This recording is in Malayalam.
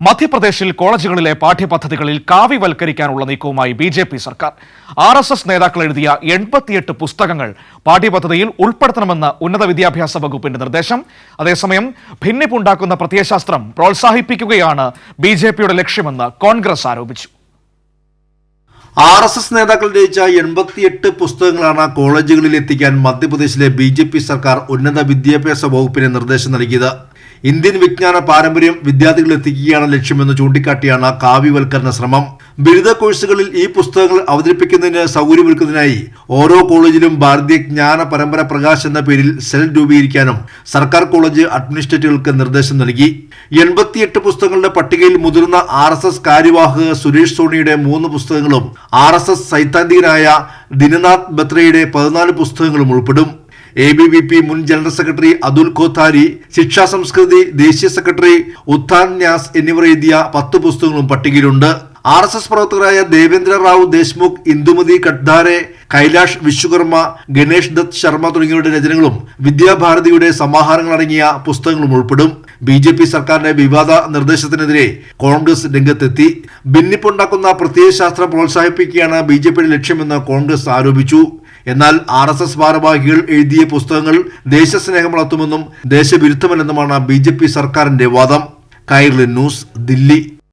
മധ്യപ്രദേശിൽ കോളേജുകളിലെ പാഠ്യപദ്ധതികളിൽ കാവ്യവൽക്കരിക്കാനുള്ള നീക്കവുമായി ബി.ജെ.പി. സർക്കാർ. ആർ.എസ്.എസ്. നേതാക്കൾ എഴുതിയ 88 പുസ്തകങ്ങൾ പാഠ്യപദ്ധതിയിൽ ഉൾപ്പെടുത്തണമെന്ന് ഉന്നത വിദ്യാഭ്യാസ വകുപ്പിന്റെ നിർദ്ദേശം. അതേസമയം ഭിന്നിപ്പുണ്ടാക്കുന്ന പ്രത്യയശാസ്ത്രം പ്രോത്സാഹിപ്പിക്കുകയാണ് ബി.ജെ.പിയുടെ ലക്ഷ്യമെന്ന് കോൺഗ്രസ് ആരോപിച്ചു. ആർ.എസ്.എസ്. നേതാക്കൾ രചിച്ച 88 പുസ്തകങ്ങളാണ് കോളേജുകളിൽ എത്തിക്കാൻ മധ്യപ്രദേശിലെ ബി.ജെ.പി. സർക്കാർ ഉന്നത വിദ്യാഭ്യാസ വകുപ്പിന് നിർദ്ദേശം നൽകിയത്. ഇന്ത്യൻ വിജ്ഞാന പാരമ്പര്യം വിദ്യാർത്ഥികളിൽ എത്തിക്കുകയാണ് ലക്ഷ്യമെന്ന് ചൂണ്ടിക്കാട്ടിയാണ് കാവ്യവൽക്കരണ ശ്രമം. ബിരുദ കോഴ്സുകളിൽ ഈ പുസ്തകങ്ങൾ അവതരിപ്പിക്കുന്നതിന് സൗകര്യമൊരുക്കുന്നതിനായി ഓരോ കോളേജിലും ഭാരതീയ ജ്ഞാന പരമ്പര പ്രകാശ് എന്ന പേരിൽ സെൽ രൂപീകരിക്കാനും സർക്കാർ കോളേജ് അഡ്മിനിസ്ട്രേറ്ററുകൾക്ക് നിർദ്ദേശം നൽകി. 88 പുസ്തകങ്ങളുടെ പട്ടികയിൽ മുതിർന്ന ആർ.എസ്.എസ്. കാര്യവാഹക സുരേഷ് സോണിയുടെ 3 പുസ്തകങ്ങളും ആർ.എസ്.എസ്. സൈദ്ധാന്തികനായ ദിനനാഥ് ബത്രയുടെ 14 പുസ്തകങ്ങളും ഉൾപ്പെടും. ABVP മുൻ ജനറൽ സെക്രട്ടറി അതുൽ ഖോത്താരി, ശിക്ഷാ സംസ്കൃതി ദേശീയ സെക്രട്ടറി ഉത്ഥാൻ ന്യാസ് എന്നിവർ എഴുതിയ 10 പുസ്തകങ്ങളും പട്ടികയിലുണ്ട്. ആർ.എസ്.എസ്. പ്രവർത്തകരായ ദേവേന്ദ്ര റാവു ദേശ്മുഖ്, ഇന്ദുമതി കട്ധാരെ, കൈലാഷ് വിശ്വകർമ്മ, ഗണേഷ് ദത്ത് ശർമ്മ തുടങ്ങിയവരുടെ രചനകളും വിദ്യാഭാരതിയുടെ സമാഹാരങ്ങളടങ്ങിയ പുസ്തകങ്ങളും ഉൾപ്പെടും. ബി.ജെ.പി. സർക്കാരിന്റെ വിവാദ നിർദ്ദേശത്തിനെതിരെ കോൺഗ്രസ് രംഗത്തെത്തി. ഭിന്നിപ്പുണ്ടാക്കുന്ന പ്രത്യയശാസ്ത്രം പ്രോത്സാഹിപ്പിക്കുകയാണ് ബി.ജെ.പിയുടെ ലക്ഷ്യമെന്ന് കോൺഗ്രസ് ആരോപിച്ചു. എന്നാൽ ആർ.എസ്.എസ്. ഭാരവാഹികൾ എഴുതിയ പുസ്തകങ്ങൾ ദേശസ്നേഹം വളർത്തുമെന്നും ദേശവിരുദ്ധമല്ലെന്നുമാണ് ബി.ജെ.പി. സർക്കാരിന്റെ വാദം. കൈരളി ന്യൂസ്, ദില്ലി.